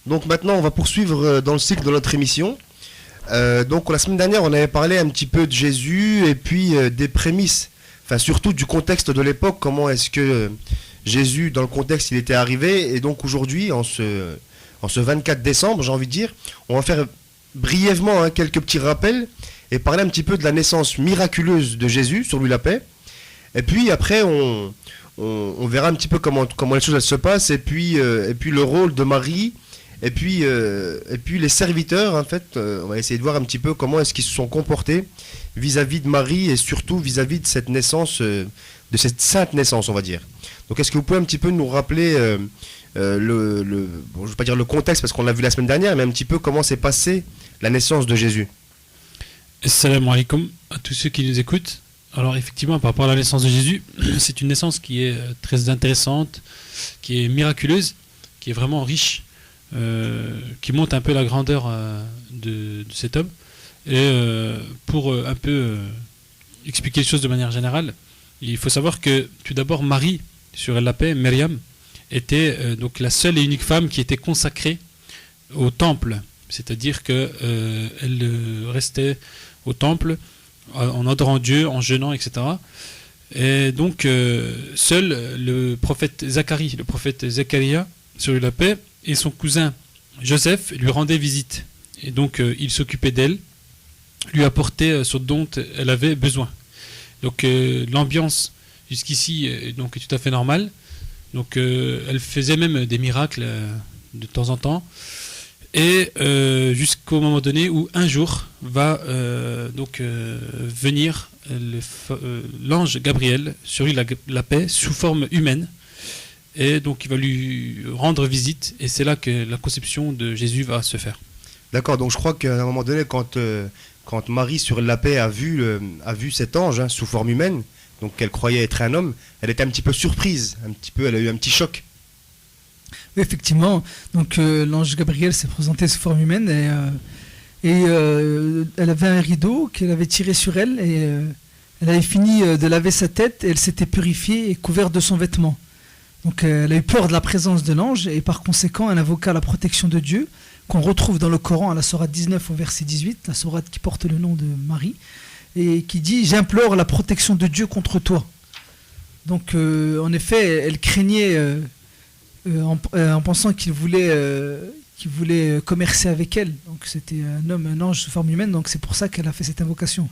Donc maintenant, on va poursuivre dans le cycle de notre émission. Donc la semaine dernière, on avait parlé un petit peu de Jésus et puis des prémices, enfin surtout du contexte de l'époque, comment est-ce que Jésus, dans le contexte, il était arrivé. Et donc aujourd'hui, en ce 24 décembre, j'ai envie de dire, on va faire brièvement quelques petits rappels et parler un petit peu de la naissance miraculeuse de Jésus, sur lui la paix. Et puis après, on verra un petit peu comment les choses elles se passent et puis le rôle de Marie. Et puis les serviteurs, en fait, on va essayer de voir un petit peu comment est-ce qu'ils se sont comportés vis-à-vis de Marie et surtout vis-à-vis de cette naissance, de cette sainte naissance, on va dire. Donc est-ce que vous pouvez un petit peu nous rappeler bon, je ne vais pas dire le contexte parce qu'on l'a vu la semaine dernière, mais un petit peu comment s'est passée la naissance de Jésus. Assalamu alaikum à tous ceux qui nous écoutent. Alors effectivement, par rapport à la naissance de Jésus, c'est une naissance qui est très intéressante, qui est miraculeuse, qui est vraiment riche. Qui montre un peu la grandeur de cet homme. Et pour un peu expliquer les choses de manière générale, il faut savoir que tout d'abord Marie, sur elle la paix, Myriam, était donc la seule et unique femme qui était consacrée au temple. C'est-à-dire qu'elle restait au temple en adorant Dieu, en jeûnant, etc. Et donc seul le prophète Zacharia, sur lui la paix, et son cousin Joseph lui rendait visite. Et donc il s'occupait d'elle, lui apportait ce dont elle avait besoin. Donc l'ambiance jusqu'ici est donc tout à fait normale. Donc elle faisait même des miracles de temps en temps. Et jusqu'au moment donné où un jour va venir l'ange Gabriel sur lui la paix sous forme humaine. Et donc il va lui rendre visite, et c'est là que la conception de Jésus va se faire. D'accord, donc je crois qu'à un moment donné, quand Marie sur la paix a vu cet ange sous forme humaine, donc qu'elle croyait être un homme, elle était un petit peu surprise, elle a eu un petit choc. Oui, effectivement, donc l'ange Gabriel s'est présenté sous forme humaine, et elle avait un rideau qu'elle avait tiré sur elle, et elle avait fini de laver sa tête, et elle s'était purifiée et couverte de son vêtement. Donc elle a eu peur de la présence de l'ange, et par conséquent elle invoqua la protection de Dieu, qu'on retrouve dans le Coran à la sourate 19 au verset 18, la sourate qui porte le nom de Marie, et qui dit « J'implore la protection de Dieu contre toi ». Donc en effet, elle craignait en pensant qu'il voulait commercer avec elle. Donc c'était un ange sous forme humaine, donc c'est pour ça qu'elle a fait cette invocation.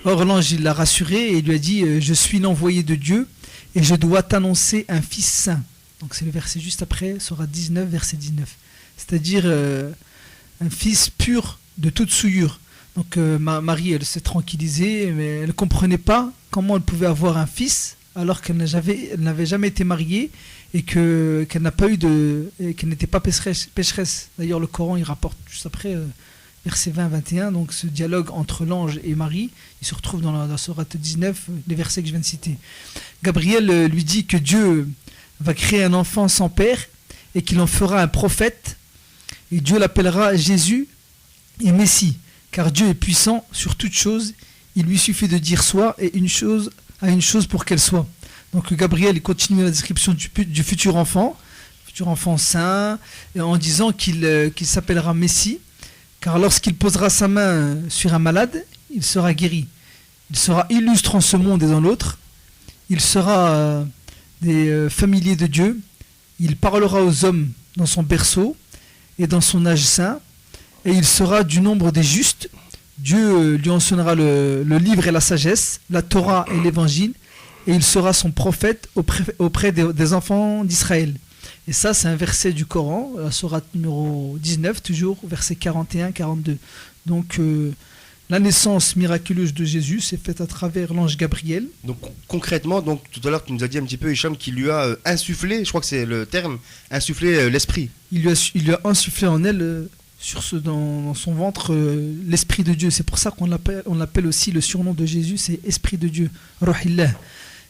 Or l'ange il l'a rassurée et il lui a dit « Je suis l'envoyé de Dieu, et je dois t'annoncer un fils saint ». Donc c'est le verset juste après, sourate 19, verset 19. C'est-à-dire un fils pur de toute souillure. Donc Marie, elle s'est tranquillisée, mais elle ne comprenait pas comment elle pouvait avoir un fils alors qu'elle n'avait jamais été mariée et qu'elle n'était pas pécheresse. D'ailleurs le Coran il rapporte juste après verset 20-21, donc ce dialogue entre l'ange et Marie, il se retrouve dans la sourate 19, les versets que je viens de citer. Gabriel lui dit que Dieu va créer un enfant sans père et qu'il en fera un prophète, et Dieu l'appellera Jésus et Messie, car Dieu est puissant sur toute chose, il lui suffit de dire soit et une chose pour qu'elle soit. Donc Gabriel il continue la description du futur enfant saint, en disant qu'il s'appellera Messie, car lorsqu'il posera sa main sur un malade, il sera guéri. Il sera illustre en ce monde et dans l'autre. Il sera des familiers de Dieu. Il parlera aux hommes dans son berceau et dans son âge saint. Et il sera du nombre des justes. Dieu lui enseignera le livre et la sagesse, la Torah et l'évangile. Et il sera son prophète auprès des enfants d'Israël. Et ça, c'est un verset du Coran, la sourate numéro 19, toujours, verset 41-42. Donc, la naissance miraculeuse de Jésus s'est faite à travers l'ange Gabriel. Donc, concrètement, donc, tout à l'heure, tu nous as dit un petit peu, Hicham, qu'il lui a insufflé, je crois que c'est le terme, insufflé l'esprit. Il lui a insufflé en elle, dans son ventre, l'esprit de Dieu. C'est pour ça qu'on l'appelle aussi, le surnom de Jésus, c'est Esprit de Dieu, Ruhillah.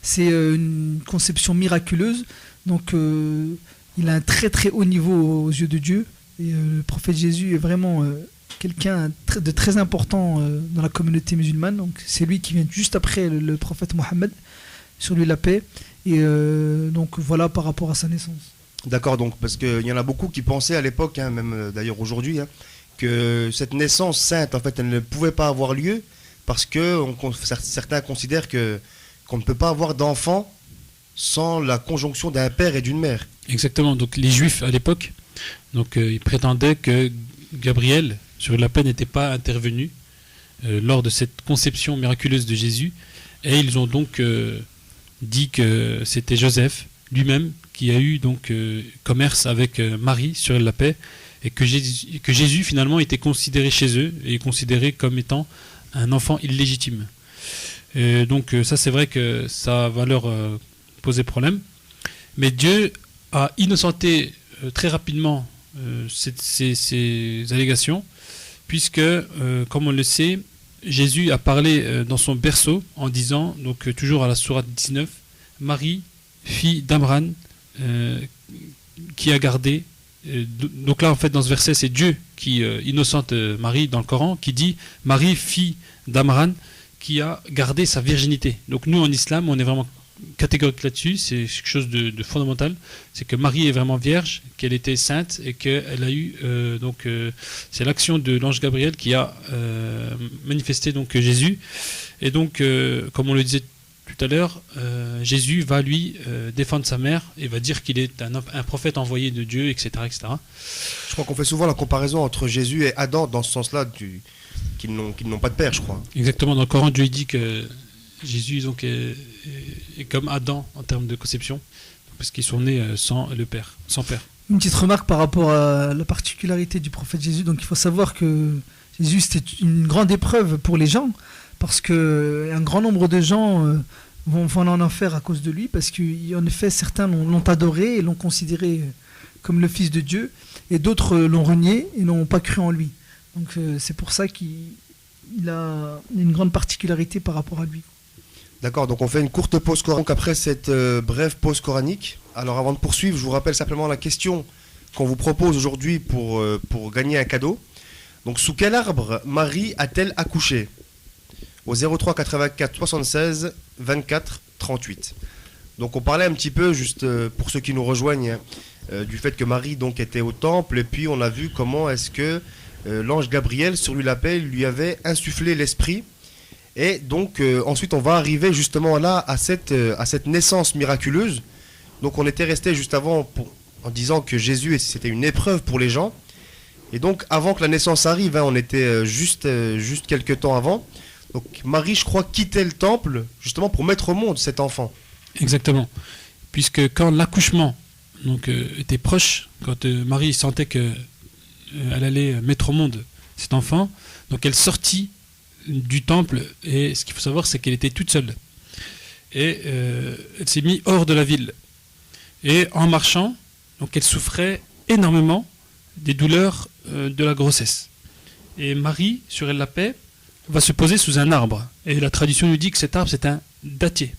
C'est une conception miraculeuse. Donc, il a un très très haut niveau aux yeux de Dieu, et le prophète Jésus est vraiment quelqu'un de très important dans la communauté musulmane. Donc c'est lui qui vient juste après le prophète Mohammed, sur lui la paix, et donc voilà par rapport à sa naissance. D'accord, donc parce qu'il y en a beaucoup qui pensaient à l'époque, hein, même d'ailleurs aujourd'hui, hein, que cette naissance sainte, en fait, elle ne pouvait pas avoir lieu parce que certains considèrent qu'on ne peut pas avoir d'enfant sans la conjonction d'un père et d'une mère. Exactement. Donc les Juifs à l'époque, donc ils prétendaient que Gabriel sur la paix n'était pas intervenu lors de cette conception miraculeuse de Jésus, et ils ont donc dit que c'était Joseph lui-même qui a eu donc commerce avec Marie sur la paix, et que Jésus finalement était considéré chez eux et considéré comme étant un enfant illégitime. Et donc ça, c'est vrai que ça va leur poser problème, mais Dieu a innocenté très rapidement ces allégations, puisque comme on le sait, Jésus a parlé dans son berceau en disant, donc toujours à la sourate 19, Marie, fille d'Amran, qui a gardé. Donc là, en fait, dans ce verset, c'est Dieu qui innocente Marie dans le Coran, qui dit Marie, fille d'Amran, qui a gardé sa virginité. Donc nous, en islam, on est vraiment catégorique là-dessus. C'est quelque chose de fondamental. C'est que Marie est vraiment vierge, qu'elle était sainte et qu'elle a eu c'est l'action de l'ange Gabriel qui a manifesté donc Jésus. Et donc, comme on le disait tout à l'heure, Jésus va lui défendre sa mère et va dire qu'il est un prophète envoyé de Dieu, etc., etc. Je crois qu'on fait souvent la comparaison entre Jésus et Adam dans ce sens-là, qu'ils n'ont pas de père, je crois. Exactement, dans le Coran, Dieu dit que Jésus donc, est comme Adam en termes de conception, parce qu'ils sont nés sans père. Une petite remarque par rapport à la particularité du prophète Jésus. Donc il faut savoir que Jésus, c'était une grande épreuve pour les gens, parce qu'un grand nombre de gens vont en enfer à cause de lui, parce qu'en effet, certains l'ont adoré et l'ont considéré comme le Fils de Dieu, et d'autres l'ont renié et n'ont pas cru en lui. Donc c'est pour ça qu'il a une grande particularité par rapport à lui. D'accord, donc on fait une courte pause coranique après cette brève pause coranique. Alors avant de poursuivre, je vous rappelle simplement la question qu'on vous propose aujourd'hui pour gagner un cadeau. Donc sous quel arbre Marie a-t-elle accouché ? Au 03 84 76 24 38. Donc on parlait un petit peu, juste pour ceux qui nous rejoignent, du fait que Marie donc était au temple, et puis on a vu comment est-ce que l'ange Gabriel, sur lui la paix, lui avait insufflé l'esprit. Et donc ensuite on va arriver justement là à cette naissance miraculeuse. Donc on était resté juste avant en disant que Jésus c'était une épreuve pour les gens. Et donc avant que la naissance arrive, hein, on était juste quelques temps avant. Donc Marie, je crois, quittait le temple justement pour mettre au monde cet enfant. Exactement. Puisque quand l'accouchement était proche, quand Marie sentait qu'elle allait mettre au monde cet enfant, donc elle sortit du temple, et ce qu'il faut savoir, c'est qu'elle était toute seule. Et elle s'est mise hors de la ville. Et en marchant, donc elle souffrait énormément des douleurs de la grossesse. Et Marie, sur elle la paix, va se poser sous un arbre. Et la tradition nous dit que cet arbre, c'est un dattier.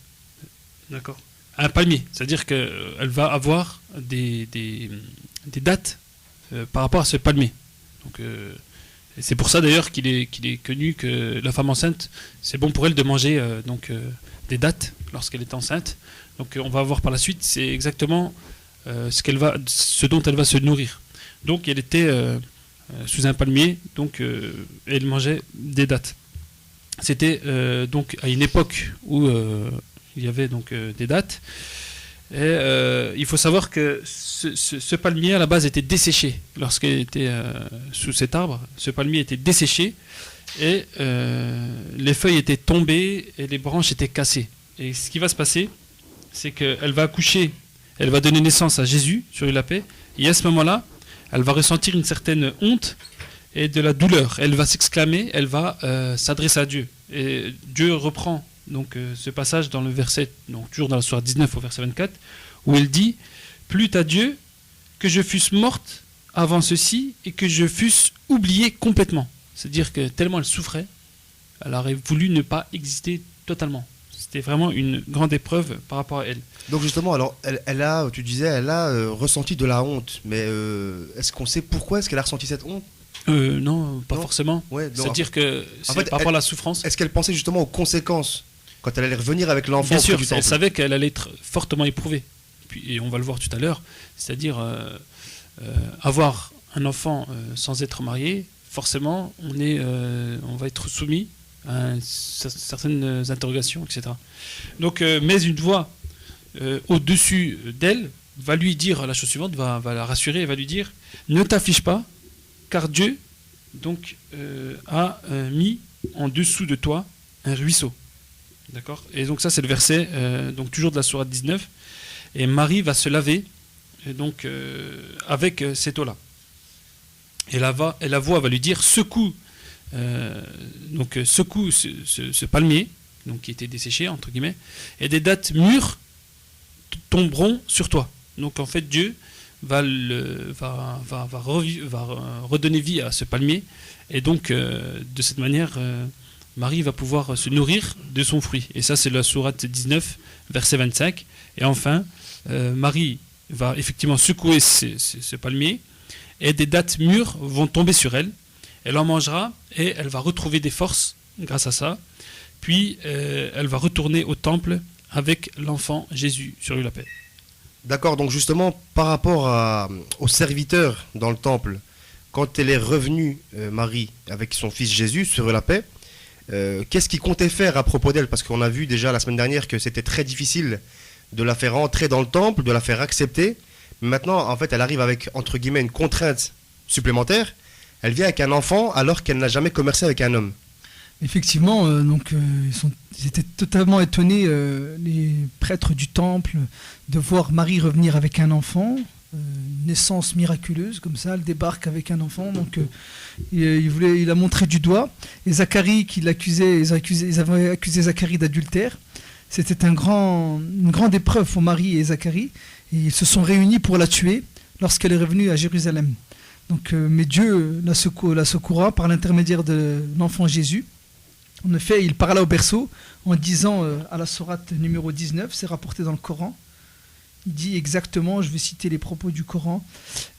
D'accord ? Un palmier. C'est-à-dire qu'elle va avoir des dattes par rapport à ce palmier. Donc, et c'est pour ça d'ailleurs qu'il est connu que la femme enceinte, c'est bon pour elle de manger des dattes lorsqu'elle est enceinte. Donc on va voir par la suite, c'est exactement ce dont elle va se nourrir. Donc elle était sous un palmier, donc elle mangeait des dattes. C'était donc à une époque où il y avait donc des dattes. Et il faut savoir que ce palmier à la base était desséché lorsqu'elle était sous cet arbre. Ce palmier était desséché et les feuilles étaient tombées et les branches étaient cassées. Et ce qui va se passer, c'est qu'elle va accoucher, elle va donner naissance à Jésus sur la paix. Et à ce moment-là, elle va ressentir une certaine honte et de la douleur. Elle va s'exclamer, elle va s'adresser à Dieu. Et Dieu reprend donc ce passage dans le verset, donc toujours dans la sourate 19 au verset 24, où elle dit « Plût à Dieu que je fusse morte avant ceci et que je fusse oubliée complètement. » C'est-à-dire que tellement elle souffrait, elle aurait voulu ne pas exister totalement. C'était vraiment une grande épreuve par rapport à elle. Donc justement, alors elle a, tu disais, elle a ressenti de la honte, mais est-ce qu'on sait pourquoi est-ce qu'elle a ressenti cette honte ? Non, pas forcément. Ouais, c'est-à-dire que c'est par rapport à la souffrance. Est-ce qu'elle pensait justement aux conséquences quand elle allait revenir avec l'enfant? Bien sûr, elle savait qu'elle allait être fortement éprouvée. et on va le voir tout à l'heure, c'est-à-dire avoir un enfant sans être marié, forcément, on va être soumis à certaines interrogations, etc. Donc, mais une voix au-dessus d'elle va lui dire la chose suivante, va la rassurer et va lui dire « Ne t'afflige pas, car Dieu donc, a mis en dessous de toi un ruisseau. » D'accord ? Et donc ça, c'est le verset, donc toujours de la sourate 19. Et Marie va se laver donc, avec cette eau-là. Et la voix va lui dire « Secoue, secoue ce palmier, donc, qui était desséché, entre guillemets, et des dattes mûres tomberont sur toi. » Donc en fait, Dieu va redonner vie à ce palmier. Et donc, de cette manière, Marie va pouvoir se nourrir de son fruit. Et ça, c'est la sourate 19, verset 25. Et enfin, Marie va effectivement secouer ce palmier, et des dattes mûres vont tomber sur elle. Elle en mangera, et elle va retrouver des forces grâce à ça. Puis, elle va retourner au temple avec l'enfant Jésus sur lui la paix. D'accord, donc justement, par rapport aux serviteurs dans le temple, quand elle est revenue, Marie, avec son fils Jésus, sur la paix, qu'est-ce qu'il comptait faire à propos d'elle? Parce qu'on a vu déjà la semaine dernière que c'était très difficile de la faire entrer dans le temple, de la faire accepter. Mais maintenant, en fait, elle arrive avec, entre guillemets, une contrainte supplémentaire. Elle vient avec un enfant alors qu'elle n'a jamais commercé avec un homme. Effectivement, ils étaient totalement étonnés, les prêtres du temple, de voir Marie revenir avec un enfant, une naissance miraculeuse, comme ça, elle débarque avec un enfant, donc il a montré du doigt. Et Zacharie, ils avaient accusé Zacharie d'adultère. C'était une grande épreuve pour Marie et Zacharie, et ils se sont réunis pour la tuer lorsqu'elle est revenue à Jérusalem. Donc, mais Dieu la secourra par l'intermédiaire de l'enfant Jésus. En effet, il parla au berceau en disant à la sourate numéro 19, c'est rapporté dans le Coran, il dit exactement, je vais citer les propos du Coran,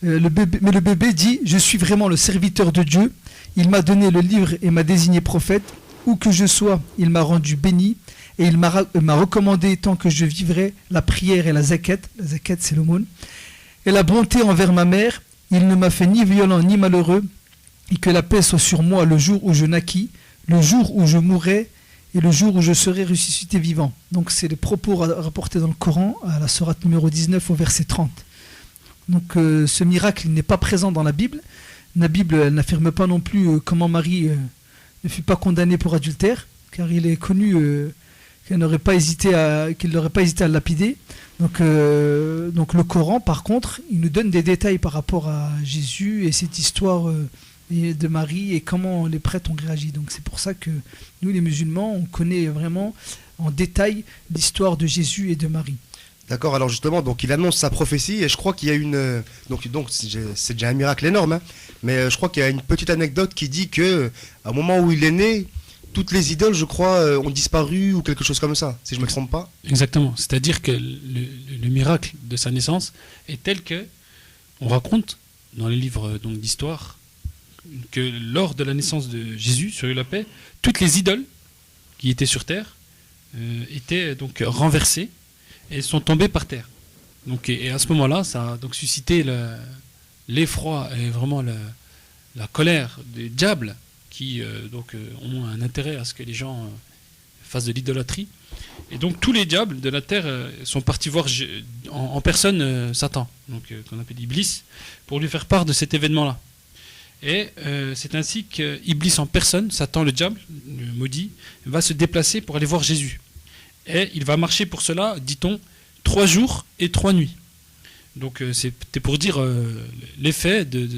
mais le bébé dit « Je suis vraiment le serviteur de Dieu, il m'a donné le livre et m'a désigné prophète, où que je sois, il m'a rendu béni, et il m'a recommandé tant que je vivrai la prière et la zakat c'est l'aumône, et la bonté envers ma mère, il ne m'a fait ni violent ni malheureux, et que la paix soit sur moi le jour où je naquis, le jour où je mourrai et le jour où je serai ressuscité vivant. » Donc c'est les propos rapportés dans le Coran, à la sourate numéro 19 au verset 30. Donc ce miracle n'est pas présent dans la Bible. La Bible n'affirme pas non plus comment Marie ne fut pas condamnée pour adultère, car il est connu qu'il n'aurait pas hésité à le lapider. Donc le Coran, par contre, il nous donne des détails par rapport à Jésus et cette histoire de Marie et comment les prêtres ont réagi. Donc c'est pour ça que nous, les musulmans, on connaît vraiment en détail l'histoire de Jésus et de Marie. D'accord, alors justement, donc il annonce sa prophétie et je crois qu'il y a une... Donc c'est déjà un miracle énorme, hein, mais je crois qu'il y a une petite anecdote qui dit que au moment où il est né, toutes les idoles, je crois, ont disparu ou quelque chose comme ça, si je ne me trompe pas. Exactement, c'est-à-dire que le miracle de sa naissance est tel que on raconte dans les livres donc, d'histoire que lors de la naissance de Jésus, sur la paix, toutes les idoles qui étaient sur terre étaient donc renversées et sont tombées par terre. Donc, et à ce moment-là, ça a donc suscité l'effroi et vraiment la colère des diables qui ont un intérêt à ce que les gens fassent de l'idolâtrie. Et donc tous les diables de la terre sont partis voir en personne Satan, donc qu'on appelle Iblis, pour lui faire part de cet événement-là. Et c'est ainsi qu'Iblis en personne, Satan le diable, le maudit, va se déplacer pour aller voir Jésus. Et il va marcher pour cela, dit-on, 3 jours et 3 nuits. Donc c'était pour dire l'effet de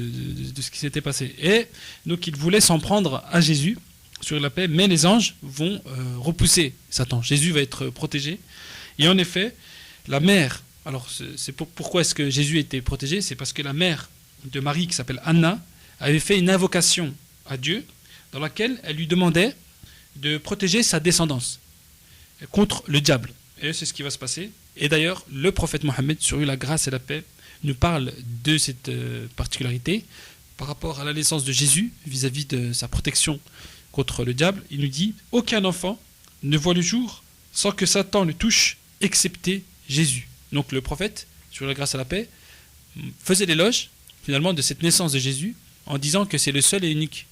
ce qui s'était passé. Et donc il voulait s'en prendre à Jésus sur la paix, mais les anges vont repousser Satan. Jésus va être protégé. Et en effet, la mère, alors pourquoi est-ce que Jésus était protégé? C'est parce que la mère de Marie, qui s'appelle Anna, avait fait une invocation à Dieu dans laquelle elle lui demandait de protéger sa descendance contre le diable. Et c'est ce qui va se passer. Et d'ailleurs, le prophète Mohammed, sur lui la grâce et la paix, nous parle de cette particularité par rapport à la naissance de Jésus vis-à-vis de sa protection contre le diable. Il nous dit « Aucun enfant ne voit le jour sans que Satan le touche, excepté Jésus. » Donc le prophète, sur la grâce et la paix, faisait l'éloge finalement de cette naissance de Jésus en disant que c'est le seul et unique.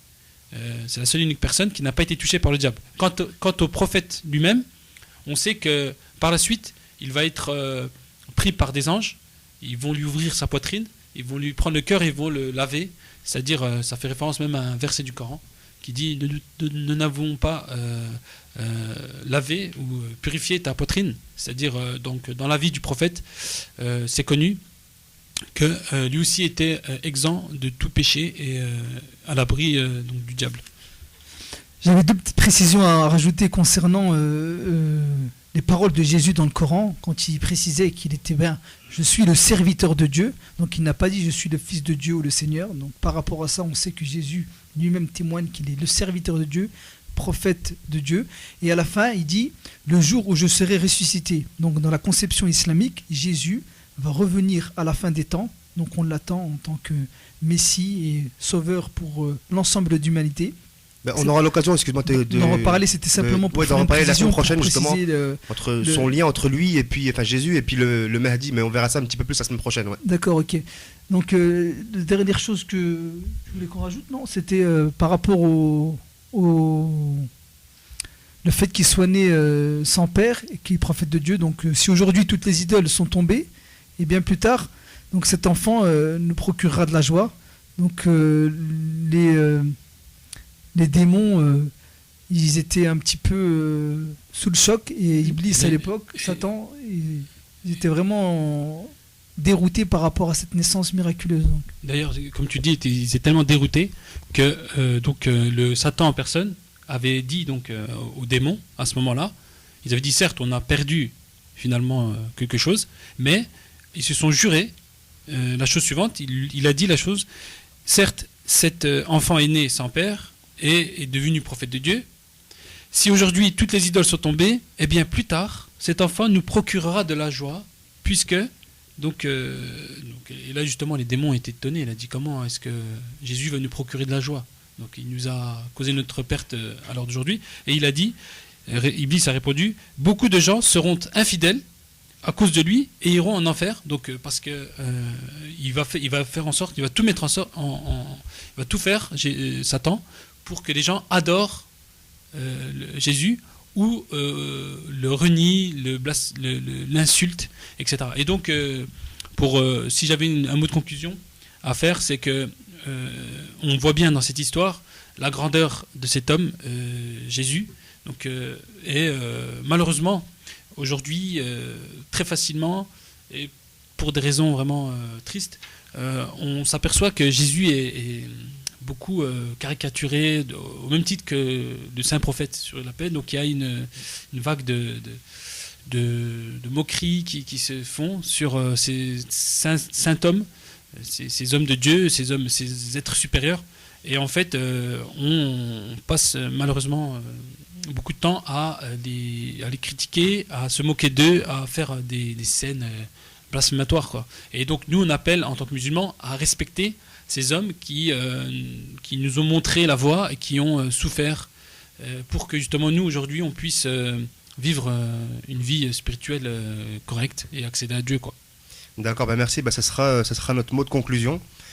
C'est la seule et unique personne qui n'a pas été touchée par le diable. Quant au prophète lui-même, on sait que par la suite, il va être pris par des anges. Ils vont lui ouvrir sa poitrine, ils vont lui prendre le cœur et ils vont le laver. C'est-à-dire, ça fait référence même à un verset du Coran qui dit « Nous n'avons pas lavé ou purifié ta poitrine ». C'est-à-dire, donc, dans la vie du prophète, c'est connu que lui aussi était exempt de tout péché et à l'abri donc, du diable. J'avais 2 petites précisions à rajouter concernant les paroles de Jésus dans le Coran, quand il précisait qu'il était je suis le serviteur de Dieu, donc il n'a pas dit je suis le fils de Dieu ou le Seigneur. Donc par rapport à ça, on sait que Jésus lui-même témoigne qu'il est le serviteur de Dieu, prophète de Dieu, et à la fin il dit le jour où je serai ressuscité. Donc dans la conception islamique, Jésus va revenir à la fin des temps, donc on l'attend en tant que Messie et sauveur pour l'ensemble de l'humanité. Ben, on aura l'occasion, excuse-moi, d'en reparler, c'était simplement pour d'en reparler la semaine prochaine, justement, entre son lien entre lui et puis Jésus et puis le Mahdi, mais on verra ça un petit peu plus la semaine prochaine. Ouais. D'accord, ok. Donc, la dernière chose que je voulais qu'on rajoute, c'était par rapport le fait qu'il soit né sans père et qu'il est prophète de Dieu. Donc, si aujourd'hui toutes les idoles sont tombées, et bien plus tard, donc cet enfant nous procurera de la joie. Donc, les démons, ils étaient un petit peu sous le choc, et Iblis à l'époque, Satan, ils étaient vraiment déroutés par rapport à cette naissance miraculeuse. Donc. D'ailleurs, comme tu dis, ils étaient tellement déroutés que le Satan en personne avait dit donc aux démons à ce moment-là, ils avaient dit certes on a perdu finalement quelque chose, mais ils se sont jurés la chose suivante, il a dit la chose, certes cet enfant est né sans père, et est devenu prophète de Dieu. Si aujourd'hui toutes les idoles sont tombées, eh bien plus tard, cet enfant nous procurera de la joie, puisque, et là justement les démons étaient étonnés, il a dit comment est-ce que Jésus va nous procurer de la joie? Donc il nous a causé notre perte à l'heure d'aujourd'hui, et il a dit, Iblis a répondu, beaucoup de gens seront infidèles à cause de lui et iront en enfer, donc parce que il va faire en sorte, il va tout mettre il va tout faire, Satan, pour que les gens adorent Jésus ou le renient, l'insultent, etc. Et donc, si j'avais un mot de conclusion à faire, c'est que on voit bien dans cette histoire la grandeur de cet homme, Jésus. Donc, malheureusement, aujourd'hui, très facilement, et pour des raisons vraiment tristes, on s'aperçoit que Jésus est beaucoup caricaturé au même titre que le saint prophète sur la paix. Donc il y a une vague de moqueries qui se font sur ces saints hommes, ces hommes de Dieu, ces êtres supérieurs. Et en fait, on passe malheureusement beaucoup de temps à les critiquer, à se moquer d'eux, à faire des scènes blasphématoires, quoi. Et donc nous, on appelle en tant que musulmans à respecter ces hommes qui nous ont montré la voie et qui ont souffert pour que justement nous, aujourd'hui, on puisse vivre une vie spirituelle correcte et accéder à Dieu, quoi. D'accord, merci. Ça sera notre mot de conclusion.